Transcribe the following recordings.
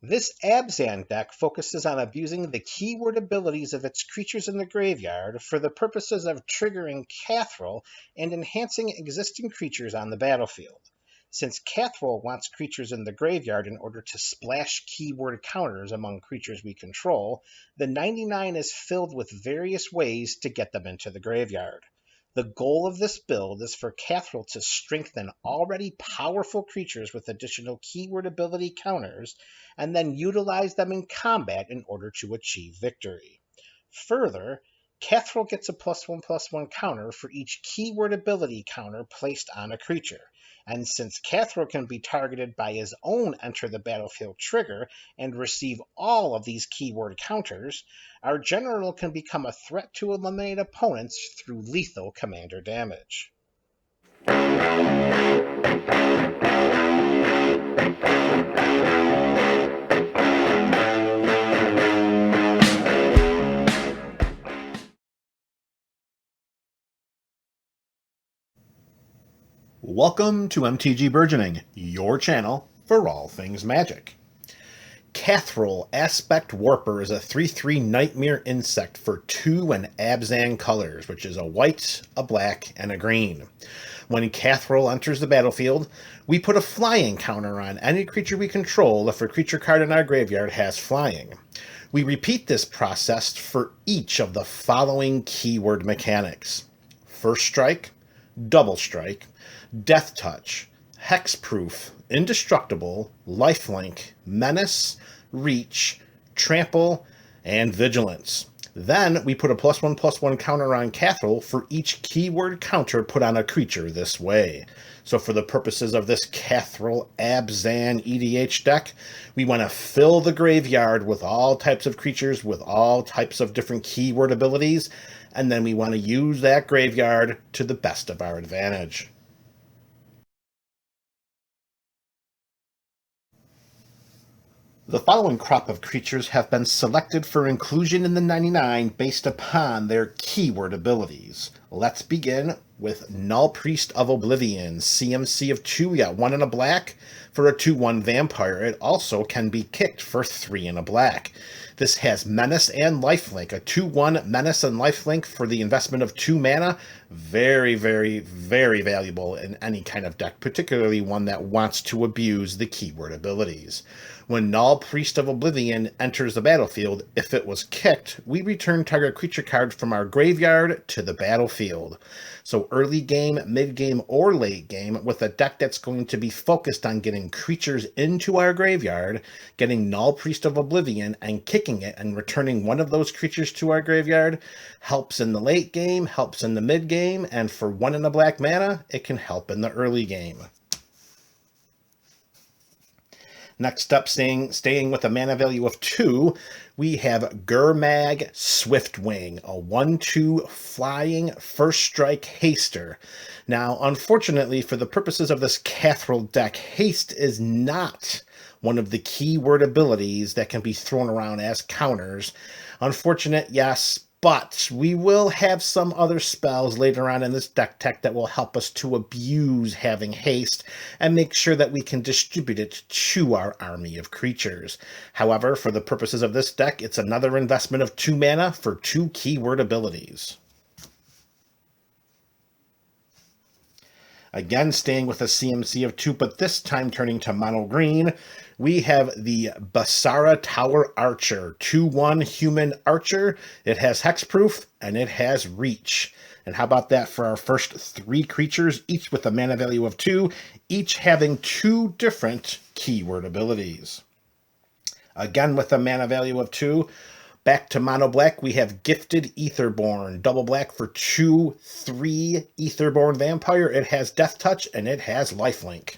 This Abzan deck focuses on abusing the keyword abilities of its creatures in the graveyard for the purposes of triggering Kathril and enhancing existing creatures on the battlefield. Since Kathril wants creatures in the graveyard in order to splash keyword counters among creatures we control, the 99 is filled with various ways to get them into the graveyard. The goal of this build is for Kathril to strengthen already powerful creatures with additional keyword ability counters, and then utilize them in combat in order to achieve victory. Further, Kathril gets a +1/+1 counter for each keyword ability counter placed on a creature. And since Kathril can be targeted by his own Enter the Battlefield trigger and receive all of these keyword counters, our general can become a threat to eliminate opponents through lethal commander damage. Welcome to MTG Burgeoning, your channel for all things magic. Kathril Aspect Warper is a 3/3 Nightmare Insect for 2 and Abzan colors, which is a white, a black, and a green. When Kathril enters the battlefield, we put a flying counter on any creature we control if a creature card in our graveyard has flying. We repeat this process for each of the following keyword mechanics: First Strike, Double Strike, Death Touch, Hexproof, Indestructible, Lifelink, Menace, Reach, Trample, and Vigilance. Then we put a +1/+1 counter on Kathril for each keyword counter put on a creature this way. So for the purposes of this Kathril Abzan EDH deck, we want to fill the graveyard with all types of creatures with all types of different keyword abilities, and then we want to use that graveyard to the best of our advantage. The following crop of creatures have been selected for inclusion in the 99 based upon their keyword abilities. Let's begin with Null Priest of Oblivion, CMC of 2, we got 1 and a black for a 2/1 vampire. It also can be kicked for 3 and a black. This has Menace and Lifelink, a 2/1 Menace and Lifelink for the investment of 2 mana. Very, very, very valuable in any kind of deck, particularly one that wants to abuse the keyword abilities. When Null Priest of Oblivion enters the battlefield, if it was kicked, we return target creature card from our graveyard to the battlefield. So early game, mid game, or late game, with a deck that's going to be focused on getting creatures into our graveyard, getting Null Priest of Oblivion and kicking it and returning one of those creatures to our graveyard helps in the late game, helps in the mid game, and for 1 and a black mana, it can help in the early game. Next up, staying with a mana value of 2, we have Gurmag Swiftwing, a 1/2 flying first strike haster. Now, unfortunately, for the purposes of this Kathril deck, haste is not one of the keyword abilities that can be thrown around as counters. Unfortunate, yes, but we will have some other spells later on in this deck tech that will help us to abuse having haste and make sure that we can distribute it to our army of creatures. However, for the purposes of this deck, it's another investment of 2 mana for 2 keyword abilities. Again, staying with a CMC of 2, but this time turning to mono green, we have the Basara Tower Archer, 2/1 human archer. It has hexproof and it has reach. And how about that for our first 3 creatures, each with a mana value of 2, each having 2 different keyword abilities. Again, with a mana value of 2, back to mono black, we have Gifted Aetherborn, double black for 2/3 Aetherborn vampire. It has death touch and it has lifelink.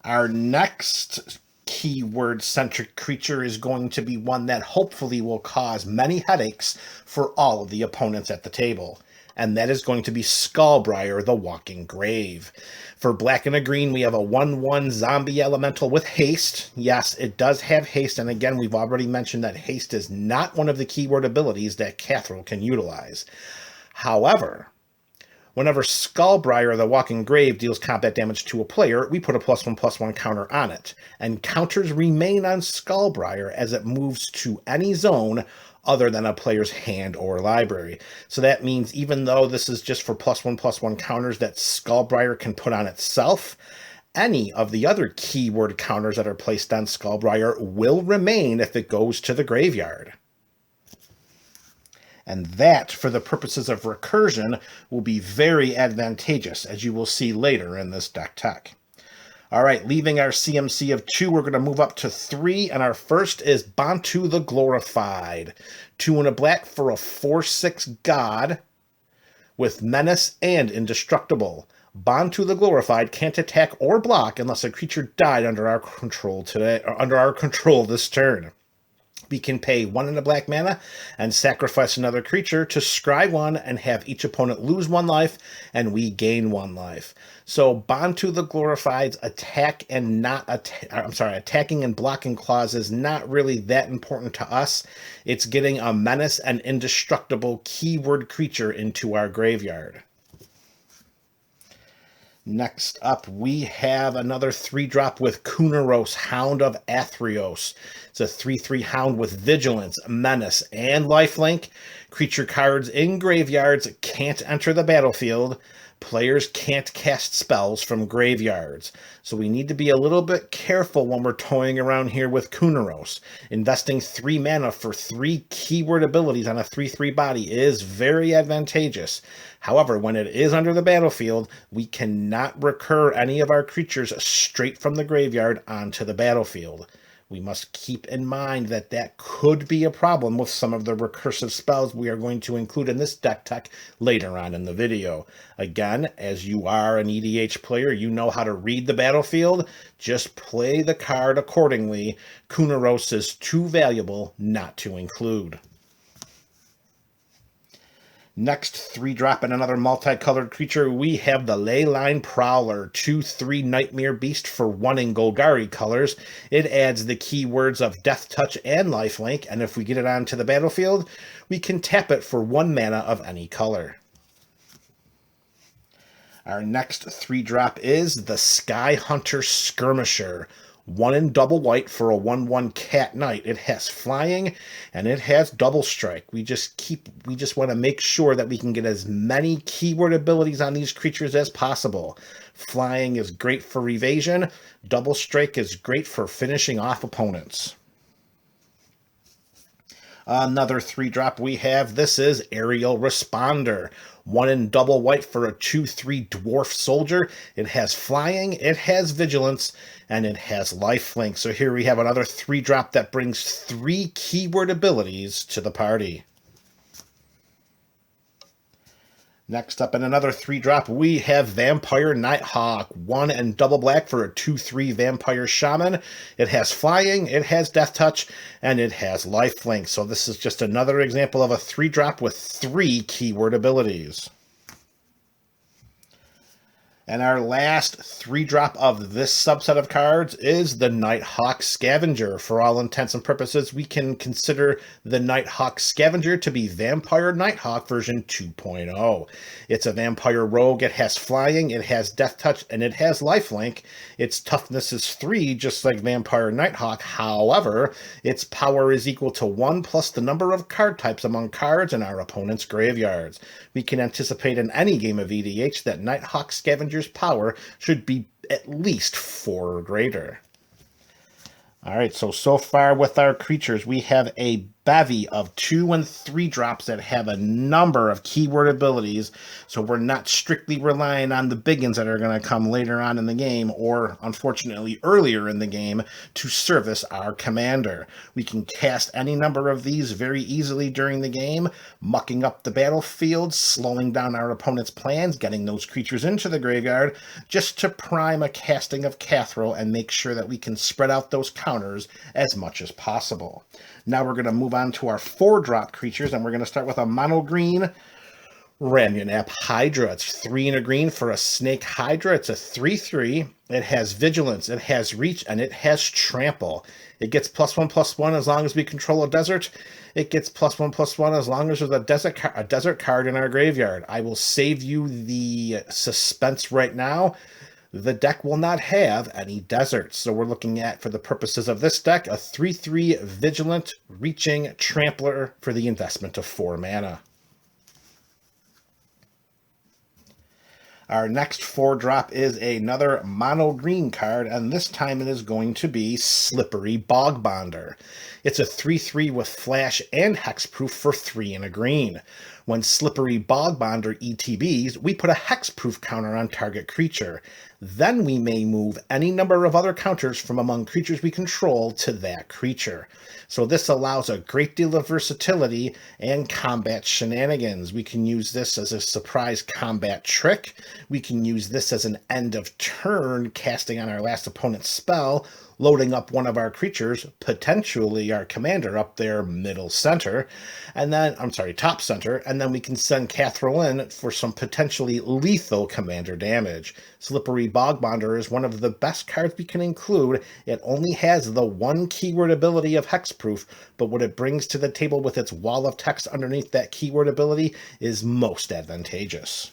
Our next keyword-centric creature is going to be one that hopefully will cause many headaches for all of the opponents at the table. And that is going to be Skullbriar, the Walking Grave. For black and a green, we have a 1/1 zombie elemental with haste. Yes, it does have haste, and again, we've already mentioned that haste is not one of the keyword abilities that Kathril can utilize. However, Whenever Skullbriar, the Walking Grave, deals combat damage to a player, we put a +1/+1 counter on it, and counters remain on Skullbriar as it moves to any zone other than a player's hand or library. So that means even though this is just for +1/+1 counters that Skullbriar can put on itself, any of the other keyword counters that are placed on Skullbriar will remain if it goes to the graveyard. And that, for the purposes of recursion, will be very advantageous, as you will see later in this deck tech. All right, leaving our CMC of 2, we're going to move up to 3, and our first is Bantu the Glorified. 2 and a black for a 4/6 god with Menace and Indestructible. Bantu the Glorified can't attack or block unless a creature died under our control this turn. We can pay 1 and a black mana and sacrifice another creature to scry 1 and have each opponent lose 1 life, and we gain 1 life. So Bantu the Glorified's attacking and blocking clause is not really that important to us. It's getting a Menace and Indestructible keyword creature into our graveyard. Next up, we have another 3-drop with Kunaros, Hound of Athreos. It's a 3/3 Hound with Vigilance, Menace, and Lifelink. Creature cards in graveyards can't enter the battlefield. Players can't cast spells from graveyards. So we need to be a little bit careful when we're toying around here with Kunaros. Investing 3 mana for 3 keyword abilities on a 3/3 body is very advantageous. However, when it is under the battlefield, we cannot recur any of our creatures straight from the graveyard onto the battlefield. We must keep in mind that that could be a problem with some of the recursive spells we are going to include in this deck tech later on in the video. Again, as you are an EDH player, you know how to read the battlefield. Just play the card accordingly. Kunaros is too valuable not to include. Next, 3-drop and another multicolored creature, we have the Leyline Prowler, 2/3 Nightmare Beast for 1 in Golgari colors. It adds the keywords of Death Touch and Lifelink, and if we get it onto the battlefield, we can tap it for 1 mana of any color. Our next 3-drop is the Sky Hunter Skirmisher. 1 in double white for a 1/1 Cat Knight. It has flying and it has double strike. We just want to make sure that we can get as many keyword abilities on these creatures as possible. Flying is great for evasion. Double strike is great for finishing off opponents. Another 3-drop we have, this is Aerial Responder. 1 in double white for a 2/3 Dwarf Soldier. It has flying, it has vigilance, and it has lifelink. So here we have another 3-drop that brings 3 keyword abilities to the party. Next up, in another 3-drop, we have Vampire Nighthawk. 1 and double black for a 2/3 Vampire Shaman. It has flying, it has Death Touch, and it has lifelink. So this is just another example of a 3-drop with 3 keyword abilities. And our last 3-drop of this subset of cards is the Nighthawk Scavenger. For all intents and purposes, we can consider the Nighthawk Scavenger to be Vampire Nighthawk version 2.0. It's a vampire rogue, it has flying, it has Death Touch, and it has lifelink. Its toughness is 3, just like Vampire Nighthawk. However, its power is equal to 1 plus the number of card types among cards in our opponent's graveyards. We can anticipate in any game of EDH that Nighthawk Scavenger's power should be at least 4 or greater. Alright, so far with our creatures, we have a bevy of 2 and 3-drops that have a number of keyword abilities, so we're not strictly relying on the big ones that are going to come later on in the game, or unfortunately earlier in the game, to service our commander. We can cast any number of these very easily during the game, mucking up the battlefield, slowing down our opponent's plans, getting those creatures into the graveyard, just to prime a casting of Kathril and make sure that we can spread out those counters as much as possible. Now we're going to move on to our 4-drop creatures, and we're going to start with a mono green Ramunap Hydra. It's 3 and a green for a Snake Hydra. It's a 3/3. It has Vigilance, it has Reach, and it has Trample. It gets +1/+1 as long as we control a desert. It gets +1/+1 as long as there's a desert card in our graveyard. I will save you the suspense right now. The deck will not have any deserts. So we're looking at, for the purposes of this deck, a 3/3 Vigilant Reaching Trampler for the investment of 4 mana. Our next 4-drop is another mono green card, and this time it is going to be Slippery Bogbonder. It's a 3/3 with flash and hexproof for 3 and a green. When Slippery Bogbonder ETBs, we put a hexproof counter on target creature. Then we may move any number of other counters from among creatures we control to that creature. So this allows a great deal of versatility and combat shenanigans. We can use this as a surprise combat trick. We can use this as an end of turn, casting on our last opponent's spell, loading up one of our creatures, potentially our commander up there middle center, and then, top center, and then we can send Kathril in for some potentially lethal commander damage. Slippery Bogbonder is one of the best cards we can include. It only has the 1 keyword ability of hexproof, but what it brings to the table with its wall of text underneath that keyword ability is most advantageous.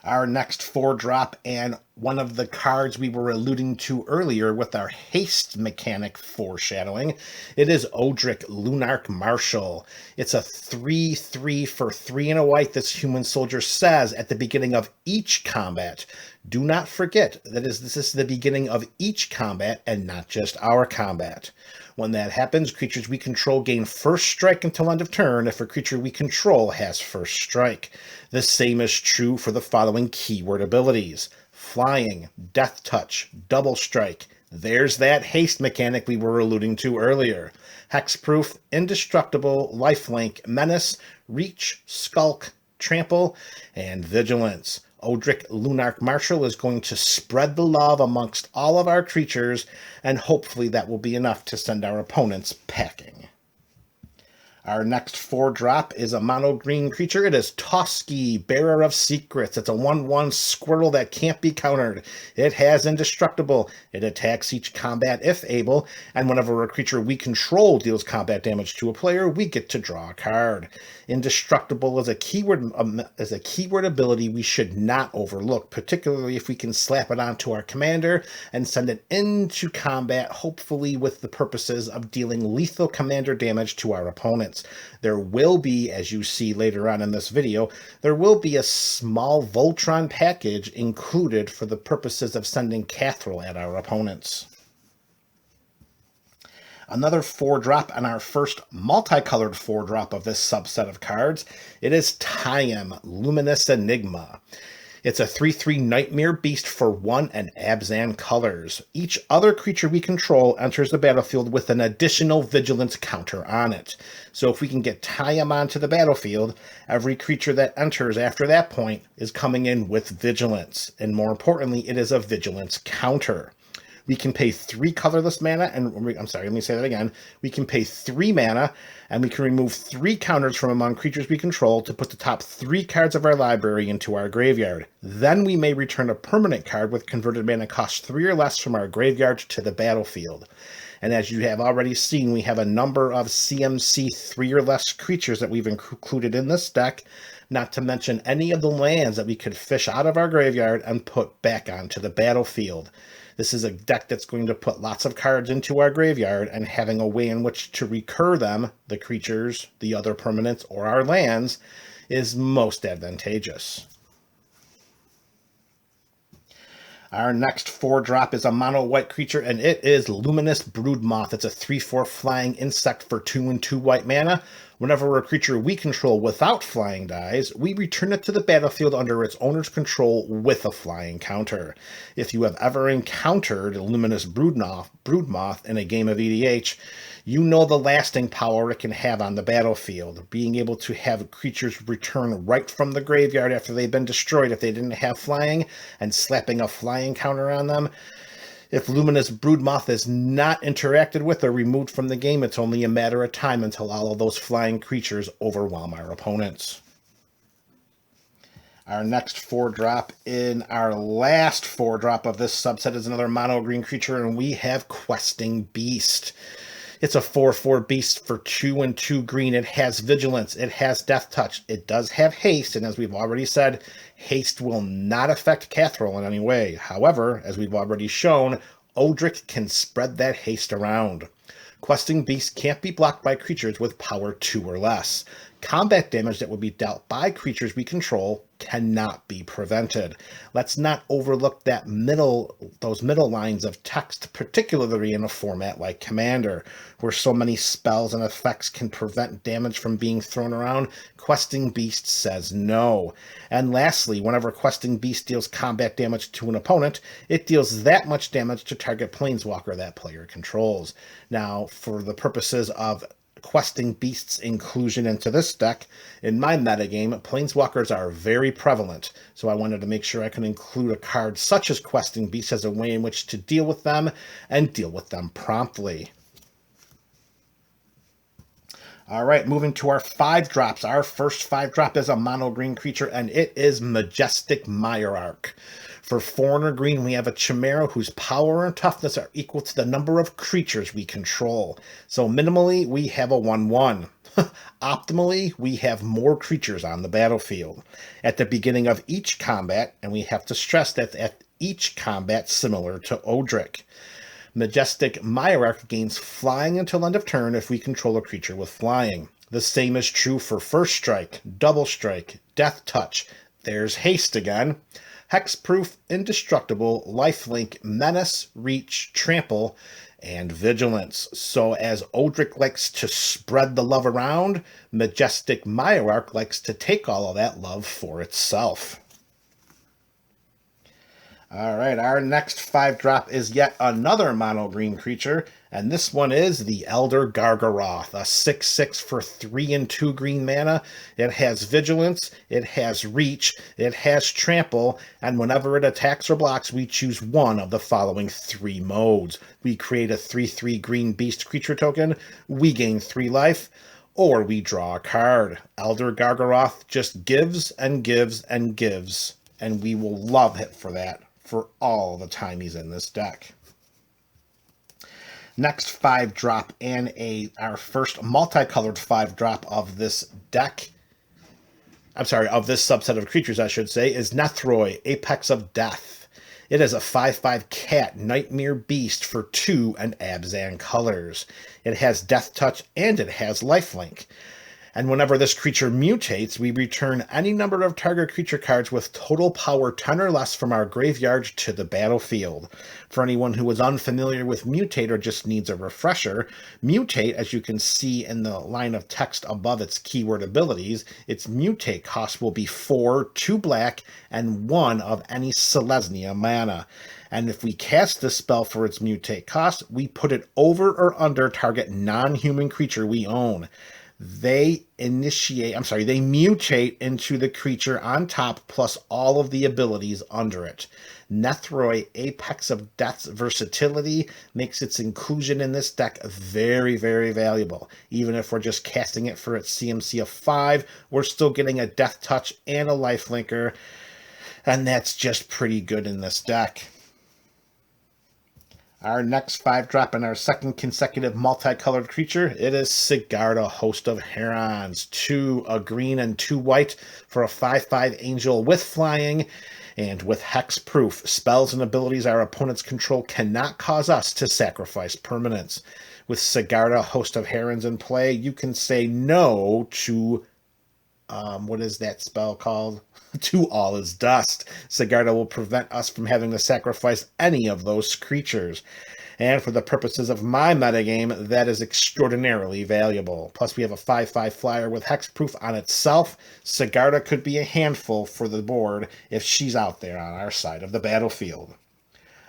Our next 4-drop, and one of the cards we were alluding to earlier with our haste mechanic foreshadowing, it is Odric Lunarch Marshal. It's a 3/3 for 3 and a white. This human soldier says at the beginning of each combat. Do not forget that this is the beginning of each combat and not just our combat. When that happens, creatures we control gain first strike until end of turn if a creature we control has first strike. The same is true for the following keyword abilities: Flying, Death Touch, Double Strike. There's that haste mechanic we were alluding to earlier. Hexproof, Indestructible, Lifelink, Menace, Reach, Skulk, Trample, and Vigilance. Odric Lunarch Marshal is going to spread the love amongst all of our creatures, and hopefully that will be enough to send our opponents packing. Our next 4-drop is a mono green creature. It is Toski, Bearer of Secrets. It's a 1/1 squirrel that can't be countered. It has Indestructible. It attacks each combat if able, and whenever a creature we control deals combat damage to a player, we get to draw a card. Indestructible is a keyword ability we should not overlook, particularly if we can slap it onto our commander and send it into combat, hopefully with the purposes of dealing lethal commander damage to our opponents. There will be, as you see later on in this video, there will be a small Voltron package included for the purposes of sending Kathril at our opponents. Another 4-drop and our first multicolored 4-drop of this subset of cards. It is Tayam, Luminous Enigma. It's a 3/3 Nightmare Beast for 1 and Abzan colors. Each other creature we control enters the battlefield with an additional vigilance counter on it. So if we can get Tayam onto the battlefield, every creature that enters after that point is coming in with vigilance. And more importantly, it is a vigilance counter. We can pay 3 colorless mana, and let me say that again. We can pay 3 mana, and we can remove 3 counters from among creatures we control to put the top 3 cards of our library into our graveyard. Then we may return a permanent card with converted mana cost 3 or less from our graveyard to the battlefield. And as you have already seen, we have a number of CMC 3 or less creatures that we've included in this deck, not to mention any of the lands that we could fish out of our graveyard and put back onto the battlefield. This is a deck that's going to put lots of cards into our graveyard, and having a way in which to recur them, the creatures, the other permanents, or our lands, is most advantageous. Our next 4-drop is a mono white creature, and it is Luminous Broodmoth. It's a 3/4 flying insect for 2 and 2 white mana. Whenever a creature we control without flying dies, we return it to the battlefield under its owner's control with a flying counter. If you have ever encountered Luminous Broodmoth in a game of EDH, you know the lasting power it can have on the battlefield. Being able to have creatures return right from the graveyard after they've been destroyed if they didn't have flying, and slapping a flying counter on them, If Luminous Broodmoth is not interacted with or removed from the game, it's only a matter of time until all of those flying creatures overwhelm our opponents. Our next 4-drop in our last 4-drop of this subset is another mono green creature, and we have Questing Beast. It's a 4/4 beast for 2 and 2 green. It has vigilance. It has death touch. It does have haste, and as we've already said, haste will not affect Kathril in any way. However, as we've already shown, Odric can spread that haste around. Questing Beast can't be blocked by creatures with power 2 or less. Combat damage that would be dealt by creatures we control cannot be prevented. Let's not overlook those middle lines of text, particularly in a format like Commander, where so many spells and effects can prevent damage from being thrown around. Questing Beast says no. And lastly, whenever Questing Beast deals combat damage to an opponent, it deals that much damage to target planeswalker that player controls. Now, for the purposes of Questing Beast's inclusion into this deck, in my metagame, planeswalkers are very prevalent, so I wanted to make sure I can include a card such as Questing Beast as a way in which to deal with them, and deal with them promptly. Alright, moving to our 5-drops. Our first 5-drop is a mono green creature, and it is Majestic Mirrodin. For 4 green, we have a Chimera whose power and toughness are equal to the number of creatures we control. So minimally, we have a 1/1. Optimally, we have more creatures on the battlefield. At the beginning of each combat, and we have to stress that at each combat similar to Odric. Majestic Mirrodin gains flying until end of turn if we control a creature with flying. The same is true for First Strike, Double Strike, Death Touch. There's haste again. Hexproof, Indestructible, Lifelink, Menace, Reach, Trample, and Vigilance. So as Odric likes to spread the love around, Majestic Mirrodin likes to take all of that love for itself. Alright, our next 5-drop is yet another mono green creature, and this one is the Elder Gargaroth, a 6/6 for 3 and 2 green mana. It has Vigilance, it has Reach, it has Trample, and whenever it attacks or blocks, we choose one of the following 3 modes. We create a 3/3 green beast creature token, we gain 3 life, or we draw a card. Elder Gargaroth just gives and gives and gives, and we will love it for that for all the time he's in this deck. Next 5-drop and our first multicolored 5-drop of this deck, of this subset of creatures, I should say, is Nethroi, Apex of Death. It is a 5/5 cat nightmare beast for 2 and Abzan colors. It has Death Touch and it has Lifelink. And whenever this creature mutates, we return any number of target creature cards with total power 10 or less from our graveyard to the battlefield. For anyone who is unfamiliar with Mutate or just needs a refresher, Mutate, as you can see in the line of text above its keyword abilities, its Mutate cost will be 4, 2 black, and 1 of any Selesnya mana. And if we cast this spell for its Mutate cost, we put it over or under target non-human creature we own. They mutate into the creature on top plus all of the abilities under it. Nethroi, Apex of Death's versatility makes its inclusion in this deck very, very valuable. Even if we're just casting it for its CMC of 5, we're still getting a Death Touch and a Lifelinker, and that's just pretty good in this deck. Our next 5-drop and our second consecutive multicolored creature, it is Sigarda, Host of Herons. 2 a green and 2 white for a 5/5 angel with flying and with hexproof. Spells and abilities our opponents control cannot cause us to sacrifice permanents. With Sigarda, Host of Herons in play, you can say no to what is that spell called? To All Is Dust. Sigarda will prevent us from having to sacrifice any of those creatures. And for the purposes of my metagame, that is extraordinarily valuable. Plus, we have a 5/5 flyer with hexproof on itself. Sigarda could be a handful for the board if she's out there on our side of the battlefield.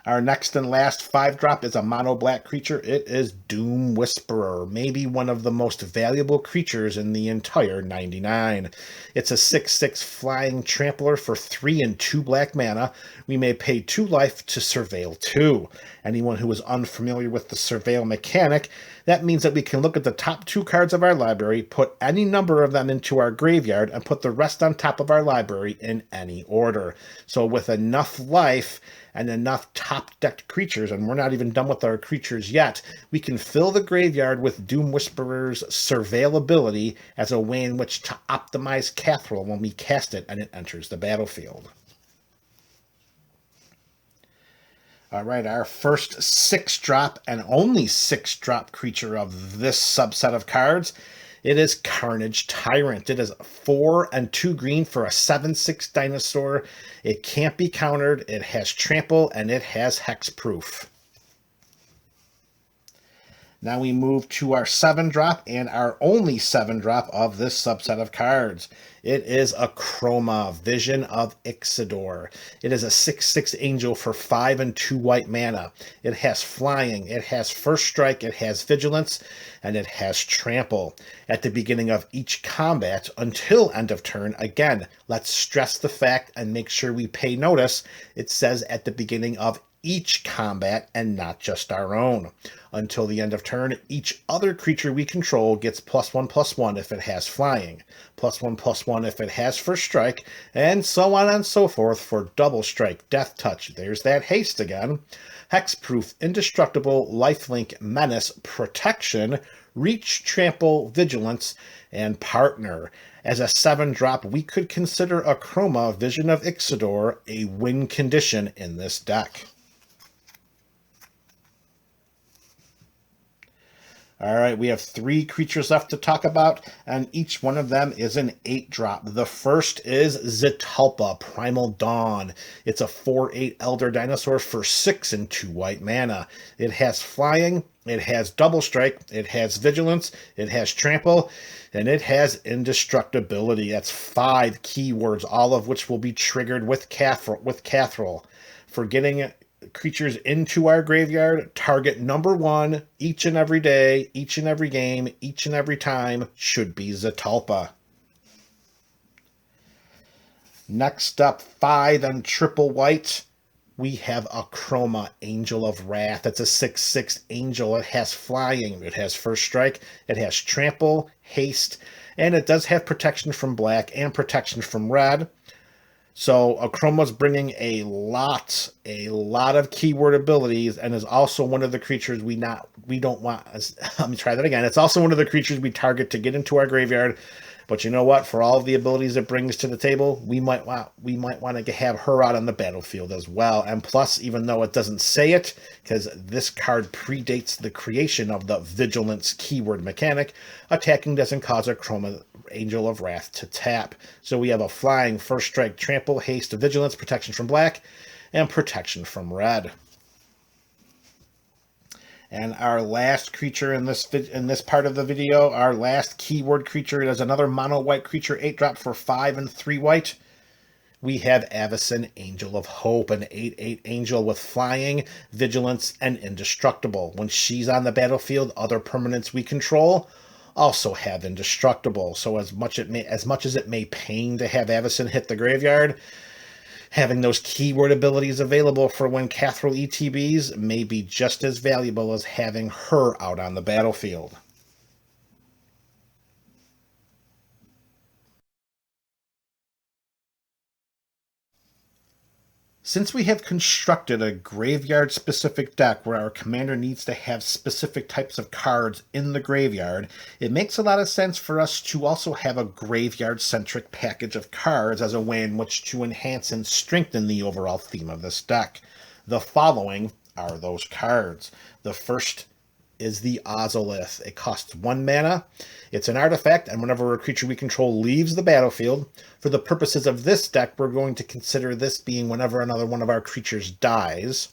Our next and last 5-drop is a mono black creature. It is Doom Whisperer, maybe one of the most valuable creatures in the entire 99. It's a 6/6 flying trampler for 3 and 2 black mana. We may pay 2 life to surveil 2. Anyone who is unfamiliar with the surveil mechanic, that means that we can look at the top 2 cards of our library, put any number of them into our graveyard, and put the rest on top of our library in any order. So with enough life and enough top-decked creatures, and we're not even done with our creatures yet, we can fill the graveyard with Doom Whisperer's surveillability as a way in which to optimize Kathril when we cast it and it enters the battlefield. All right, our first 6-drop and only 6-drop creature of this subset of cards, it is Carnage Tyrant. It is 4 and 2 green for a 7/6 dinosaur. It can't be countered, it has trample, and it has hexproof. Now we move to our 7-drop and our only 7-drop of this subset of cards. It is a Chroma, Vision of Ixidor. It is a 6/6 angel for 5 and 2 white mana. It has flying, it has first strike, it has vigilance, and it has trample. At the beginning of each combat until end of turn, again, let's stress the fact and make sure we pay notice. It says at the beginning of each combat and not just our own. Until the end of turn, each other creature we control gets +1/+1 if it has flying, +1/+1 if it has first strike, and so on and so forth for double strike, death touch. There's that haste again. Hexproof, indestructible, lifelink, menace, protection, reach, trample, vigilance, and partner. As a 7-drop, we could consider a Chroma, Vision of Ixidor a win condition in this deck. All right, we have 3 creatures left to talk about, and each one of them is an 8-drop. The first is Zetalpa, Primal Dawn. It's a 4/8 Elder Dinosaur for 6 and 2 white mana. It has flying, it has double strike, it has vigilance, it has trample, and it has indestructibility. That's 5 keywords, all of which will be triggered with Kathril. For getting creatures into our graveyard, target number 1 each and every day, each and every game, each and every time should be Zetalpa. Next up, 5 and triple white, we have a Chroma, Angel of Wrath. It's a 6/6 angel. It has flying, it has first strike, it has trample, haste, and it does have protection from black and protection from red. So Chroma's bringing a lot of keyword abilities, and is also one of the creatures we don't want. Let me try that again. It's also one of the creatures we target to get into our graveyard. But you know what? For all of the abilities it brings to the table, we might want to have her out on the battlefield as well. And plus, even though it doesn't say it, because this card predates the creation of the vigilance keyword mechanic, attacking doesn't cause a Chroma Angel of Wrath to tap. So we have a flying, first strike, trample, haste, vigilance, protection from black, and protection from red. And our last creature in this part of the video, our last keyword creature, is another mono white creature, 8-drop for 5 and 3 white. We have Avacyn, Angel of Hope, an 8/8 angel with flying, vigilance, and indestructible. When she's on the battlefield, other permanents we control also have indestructible. So as much as it may pain to have Avacyn hit the graveyard, having those keyword abilities available for when Kathril ETBs may be just as valuable as having her out on the battlefield. Since we have constructed a graveyard-specific deck where our commander needs to have specific types of cards in the graveyard, it makes a lot of sense for us to also have a graveyard-centric package of cards as a way in which to enhance and strengthen the overall theme of this deck. The following are those cards. The first is the Ozolith. It costs 1 mana. It's an artifact, and whenever a creature we control leaves the battlefield, for the purposes of this deck, we're going to consider this being whenever another one of our creatures dies.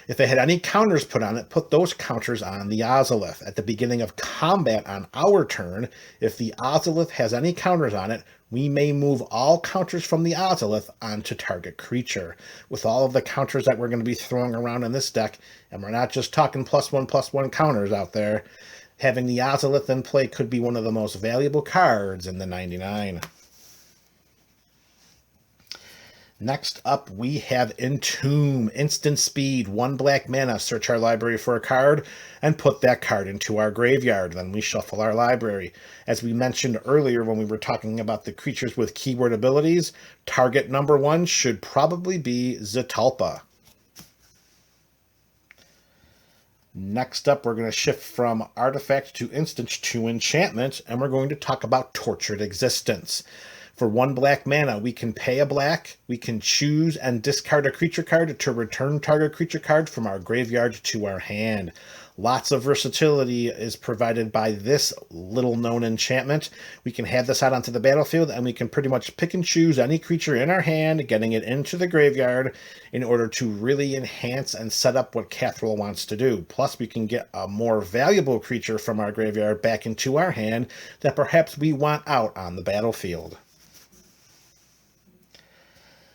If it had any counters put on it, put those counters on the Ozolith. At the beginning of combat on our turn, if the Ozolith has any counters on it, we may move all counters from the Ozolith onto target creature. With all of the counters that we're going to be throwing around in this deck, and we're not just talking +1/+1 counters out there, having the Ozolith in play could be one of the most valuable cards in the 99. Next up, we have Entomb. Instant speed, 1 black mana. Search our library for a card and put that card into our graveyard. Then we shuffle our library. As we mentioned earlier when we were talking about the creatures with keyword abilities, target number 1 should probably be Zetalpa. Next up, we're going to shift from Artifact to Instant to Enchantment, and we're going to talk about Tortured Existence. For 1 black mana, we can pay a black, we can choose and discard a creature card to return target creature card from our graveyard to our hand. Lots of versatility is provided by this little-known enchantment. We can have this out onto the battlefield, and we can pretty much pick and choose any creature in our hand, getting it into the graveyard in order to really enhance and set up what Kathril wants to do. Plus, we can get a more valuable creature from our graveyard back into our hand that perhaps we want out on the battlefield.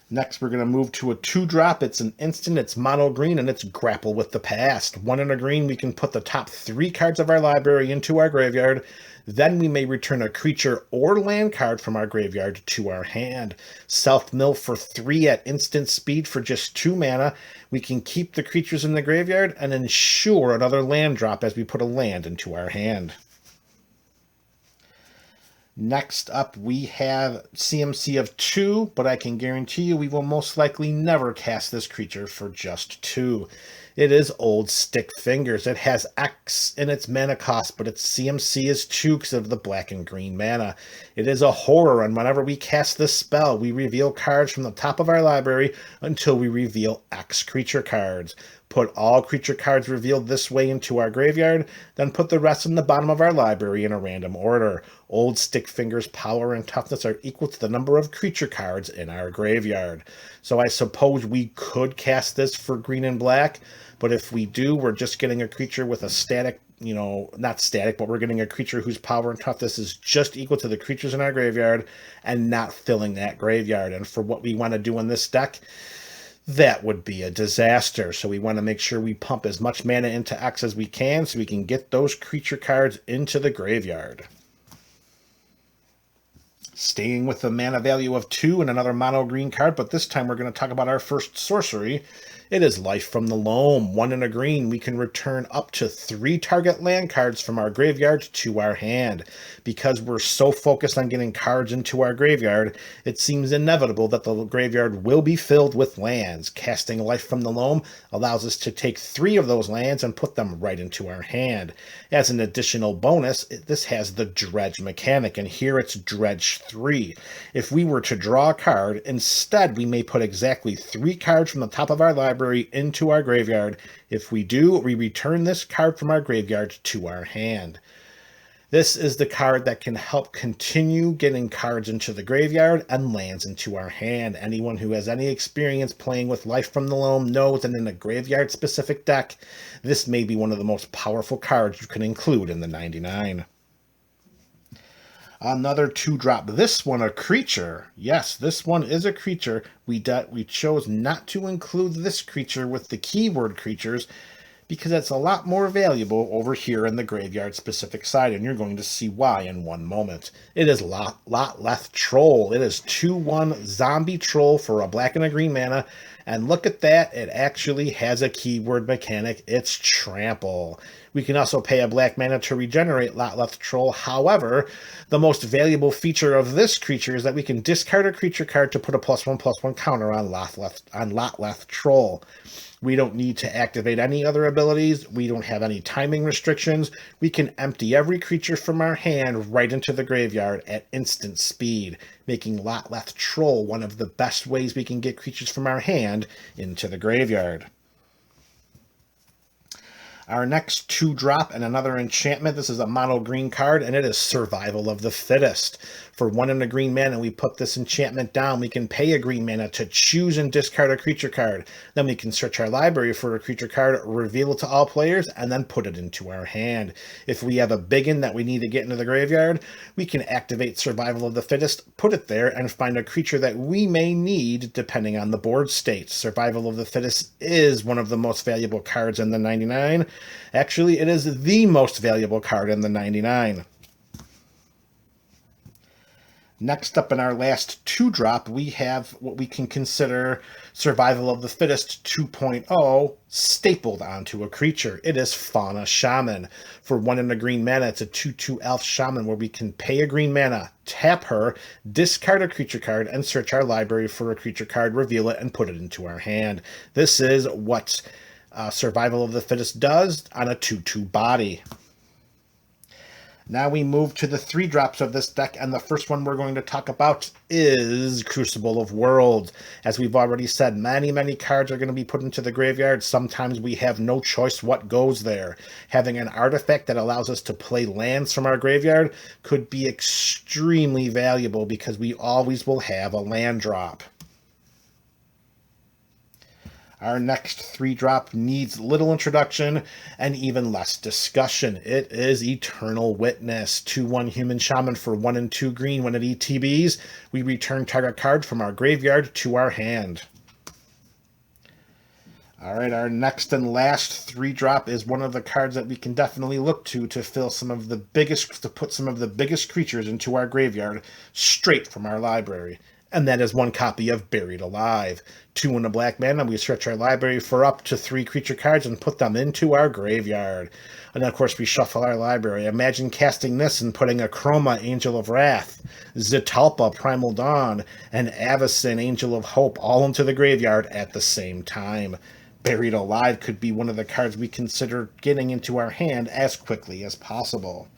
Next, we're going to move to a 2-drop. It's an instant, it's mono green, and it's Grapple with the Past. 1 in a green, we can put the top 3 cards of our library into our graveyard. Then we may return a creature or land card from our graveyard to our hand. Self-mill for 3 at instant speed for just 2 mana. We can keep the creatures in the graveyard and ensure another land drop as we put a land into our hand. Next up, we have CMC of 2, but I can guarantee you we will most likely never cast this creature for just 2. It is Old Stick Fingers. It has X in its mana cost, but its CMC is 2 because of the black and green mana. It is a horror, and whenever we cast this spell, we reveal cards from the top of our library until we reveal X creature cards. Put all creature cards revealed this way into our graveyard, then put the rest in the bottom of our library in a random order. Old Stick Fingers' power and toughness are equal to the number of creature cards in our graveyard. So I suppose we could cast this for green and black, but if we do, we're just getting a creature with a static, not static, but we're getting a creature whose power and toughness is just equal to the creatures in our graveyard and not filling that graveyard. And for what we want to do in this deck, that would be a disaster. So we want to make sure we pump as much mana into X as we can so we can get those creature cards into the graveyard. Staying with the mana value of 2 and another mono green card, but this time we're going to talk about our first sorcery. It is Life from the Loam. 1 in a green, we can return up to 3 target land cards from our graveyard to our hand. Because we're so focused on getting cards into our graveyard, it seems inevitable that the graveyard will be filled with lands. Casting Life from the Loam allows us to take 3 of those lands and put them right into our hand. As an additional bonus, this has the Dredge mechanic, and here it's Dredge 3. If we were to draw a card, instead we may put exactly 3 cards from the top of our library into our graveyard. If we do, we return this card from our graveyard to our hand. This is the card that can help continue getting cards into the graveyard and lands into our hand. Anyone who has any experience playing with Life from the Loam knows that in a graveyard-specific deck, this may be one of the most powerful cards you can include in the 99. Another 2-drop. This one a creature. Yes, this one is a creature. We chose not to include this creature with the keyword creatures because it's a lot more valuable over here in the graveyard specific side, and you're going to see why in one moment. It is Lotleth Troll. It is 2/1 zombie troll for a black and a green mana, and look at that, it actually has a keyword mechanic. It's Trample. We can also pay a black mana to regenerate Lotleth Troll. However, the most valuable feature of this creature is that we can discard a creature card to put a +1/+1 counter on Lotleth Troll. We don't need to activate any other abilities. We don't have any timing restrictions. We can empty every creature from our hand right into the graveyard at instant speed, making Lotleth Troll one of the best ways we can get creatures from our hand into the graveyard. Our next 2-drop and another enchantment. This is a mono green card, and it is Survival of the Fittest. For 1 and a green mana, we put this enchantment down. We can pay a green mana to choose and discard a creature card. Then we can search our library for a creature card, reveal it to all players, and then put it into our hand. If we have a big one that we need to get into the graveyard, we can activate Survival of the Fittest, put it there, and find a creature that we may need depending on the board state. Survival of the Fittest is one of the most valuable cards in the 99. Actually, it is the most valuable card in the 99. Next up in our last 2-drop, we have what we can consider Survival of the Fittest 2.0 stapled onto a creature. It is Fauna Shaman. For 1 and a green mana, it's a 2/2 elf shaman where we can pay a green mana, tap her, discard a creature card, and search our library for a creature card, reveal it, and put it into our hand. This is what Survival of the Fittest does on a 2/2 body. Now we move to the 3-drops of this deck, and the first one we're going to talk about is Crucible of Worlds. As we've already said, many cards are going to be put into the graveyard. Sometimes we have no choice what goes there. Having an artifact that allows us to play lands from our graveyard could be extremely valuable because we always will have a land drop. Our next 3-drop needs little introduction and even less discussion. It is Eternal Witness. 2/1 human shaman for 1 and 2 green. When it ETBs, we return target card from our graveyard to our hand. Alright, our next and last 3-drop is one of the cards that we can definitely look to fill some of the biggest, to put some of the biggest creatures into our graveyard straight from our library. And that is 1 copy of Buried Alive. 2 and a black mana, we search our library for up to 3 creature cards and put them into our graveyard. And of course we shuffle our library. Imagine casting this and putting a Chroma, Angel of Wrath, Zitalpa, Primal Dawn, and Avacyn, Angel of Hope, all into the graveyard at the same time. Buried Alive could be one of the cards we consider getting into our hand as quickly as possible.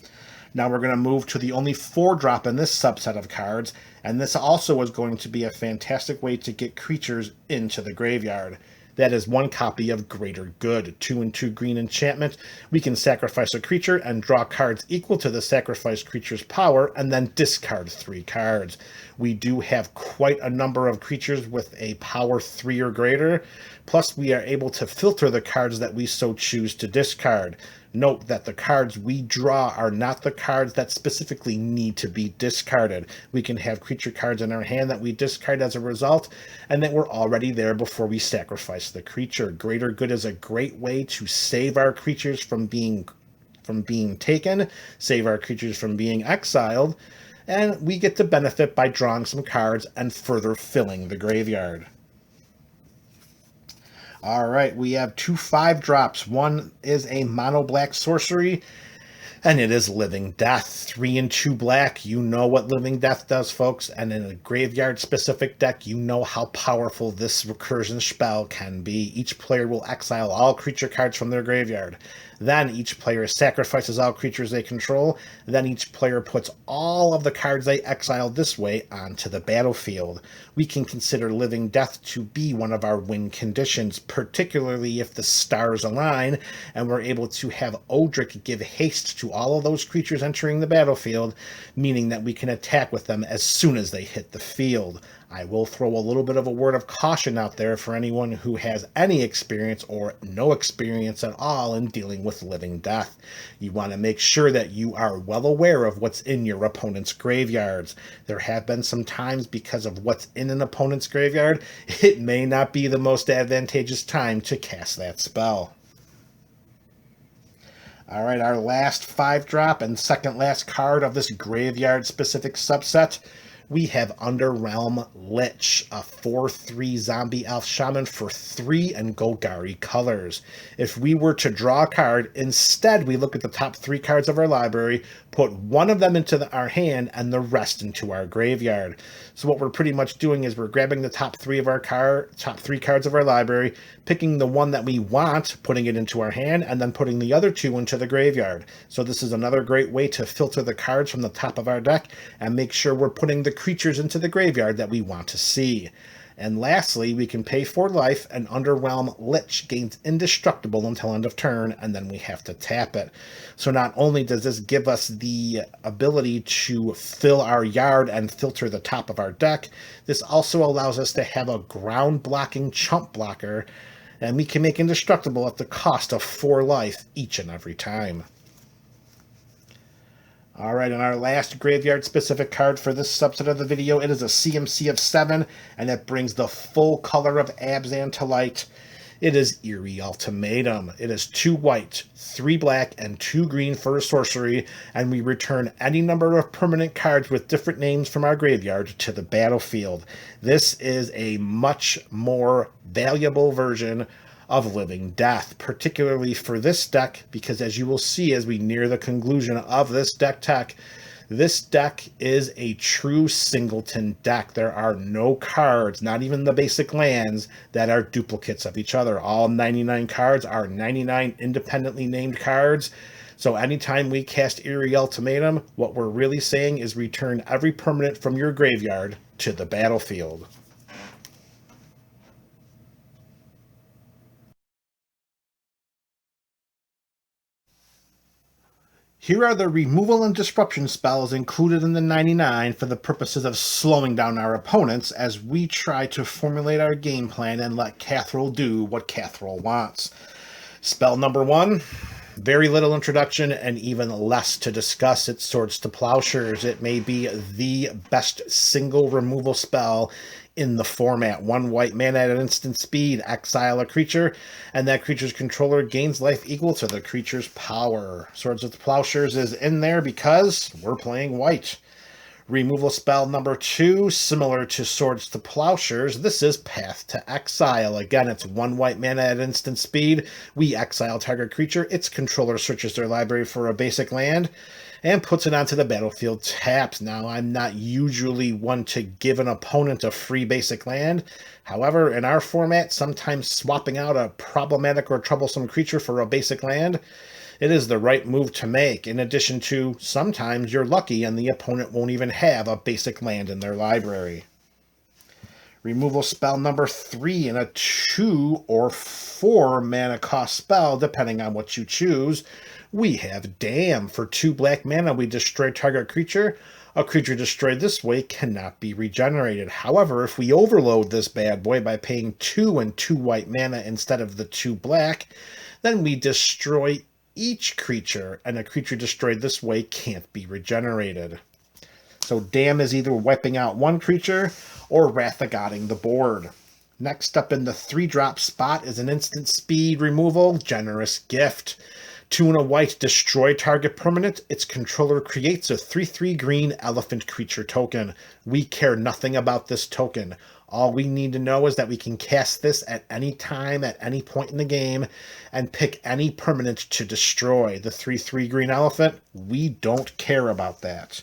Now we're going to move to the only 4-drop in this subset of cards, and this also is going to be a fantastic way to get creatures into the graveyard. That is 1 copy of Greater Good. 2 and 2 green enchantment. We can sacrifice a creature and draw cards equal to the sacrificed creature's power, and then discard 3 cards. We do have quite a number of creatures with a power 3 or greater, plus we are able to filter the cards that we so choose to discard. Note that the cards we draw are not the cards that specifically need to be discarded. We can have creature cards in our hand that we discard as a result, and that were already there before we sacrifice the creature. Greater Good is a great way to save our creatures from being taken, save our creatures from being exiled, and we get to benefit by drawing some cards and further filling the graveyard. Alright, we have 2 5-drops. One is a mono black sorcery, and it is Living Death. 3 and 2 black. You know what Living Death does, folks, and in a graveyard-specific deck, you know how powerful this recursion spell can be. Each player will exile all creature cards from their graveyard. Then each player sacrifices all creatures they control. Then each player puts all of the cards they exiled this way onto the battlefield. We can consider Living Death to be one of our win conditions, particularly if the stars align and we're able to have Odric give haste to all of those creatures entering the battlefield, meaning that we can attack with them as soon as they hit the field. I will throw a little bit of a word of caution out there for anyone who has any experience or no experience at all in dealing with Living Death. You want to make sure that you are well aware of what's in your opponent's graveyards. There have been some times because of what's in an opponent's graveyard, it may not be the most advantageous time to cast that spell. Alright, our last 5-drop and second last card of this graveyard-specific subset, we have Underrealm Lich, a 4/3 zombie elf shaman for 3 and Golgari colors. If we were to draw a card, instead we look at the top 3 cards of our library, put one of them into our hand, and the rest into our graveyard. So what we're pretty much doing is we're grabbing the top 3 cards of our library, picking the one that we want, putting it into our hand, and then putting the other 2 into the graveyard. So this is another great way to filter the cards from the top of our deck and make sure we're putting the creatures into the graveyard that we want to see. And lastly, we can pay 4 life, and Underwhelm Lich gains indestructible until end of turn, and then we have to tap it. So not only does this give us the ability to fill our yard and filter the top of our deck, this also allows us to have a ground blocking chump blocker, and we can make indestructible at the cost of 4 life each and every time. Alright, and our last graveyard-specific card for this subset of the video, it is a CMC of 7, and it brings the full color of Abzan to light. It is Eerie Ultimatum. It is 2 white, 3 black, and 2 green for a sorcery, and we return any number of permanent cards with different names from our graveyard to the battlefield. This is a much more valuable version of Living Death, particularly for this deck, because as you will see as we near the conclusion of this deck tech, this deck is a true singleton deck. There are no cards, not even the basic lands, that are duplicates of each other. All 99 cards are 99 independently named cards. So anytime we cast Eerie Ultimatum, what we're really saying is return every permanent from your graveyard to the battlefield. Here are the removal and disruption spells included in the 99 for the purposes of slowing down our opponents as we try to formulate our game plan and let Kathril do what Kathril wants. Spell number 1, very little introduction and even less to discuss. It's Swords to Plowshares. It may be the best single removal spell in the format. 1 white mana at instant speed, exile a creature, and that creature's controller gains life equal to the creature's power. Swords of the Plowshares is in there because we're playing white. Removal spell number 2, similar to Swords to Plowshares, this is Path to Exile. Again, it's 1 white mana at instant speed. We exile target creature. Its controller searches their library for a basic land and puts it onto the battlefield tapped. Now, I'm not usually one to give an opponent a free basic land. However, in our format, sometimes swapping out a problematic or troublesome creature for a basic land, it is the right move to make. In addition to, sometimes you're lucky and the opponent won't even have a basic land in their library. Removal spell number 3 in a 2 or 4 mana cost spell, depending on what you choose. We have Damn. For 2 black mana, we destroy target creature. A creature destroyed this way cannot be regenerated. However, if we overload this bad boy by paying 2 and 2 white mana instead of the 2 black, then we destroy each creature, and a creature destroyed this way can't be regenerated. So Damn is either wiping out 1 creature or Wrath of Godding the board. Next up in the 3-drop spot is an instant speed removal, Generous Gift. 2 and a white, destroy target permanent. Its controller creates a 3/3 green elephant creature token. We care nothing about this token. All we need to know is that we can cast this at any time, at any point in the game, and pick any permanent to destroy. The 3/3 green elephant, we don't care about that.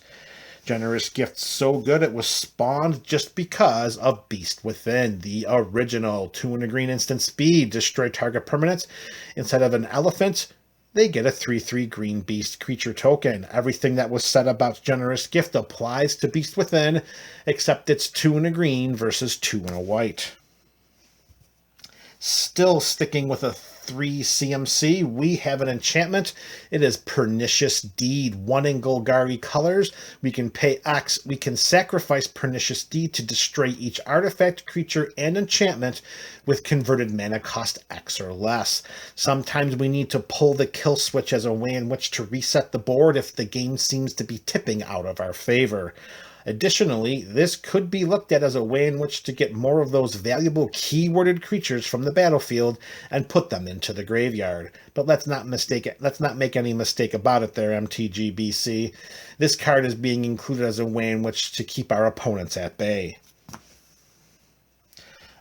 Generous Gift's so good it was spawned just because of Beast Within, the original 2 and a green instant speed, destroy target permanents. Instead of an elephant, they get a 3/3 green beast creature token. Everything that was said about Generous Gift applies to Beast Within, except it's 2 and a green versus 2 and a white. Still sticking with a 3 CMC, we have an enchantment. It is Pernicious Deed, 1 in Golgari colors. We can pay X. We can sacrifice Pernicious Deed to destroy each artifact, creature, and enchantment with converted mana cost X or less. Sometimes we need to pull the kill switch as a way in which to reset the board if the game seems to be tipping out of our favor. Additionally, this could be looked at as a way in which to get more of those valuable keyworded creatures from the battlefield and put them into the graveyard. But let's not make any mistake about it there, MTG BC. This card is being included as a way in which to keep our opponents at bay.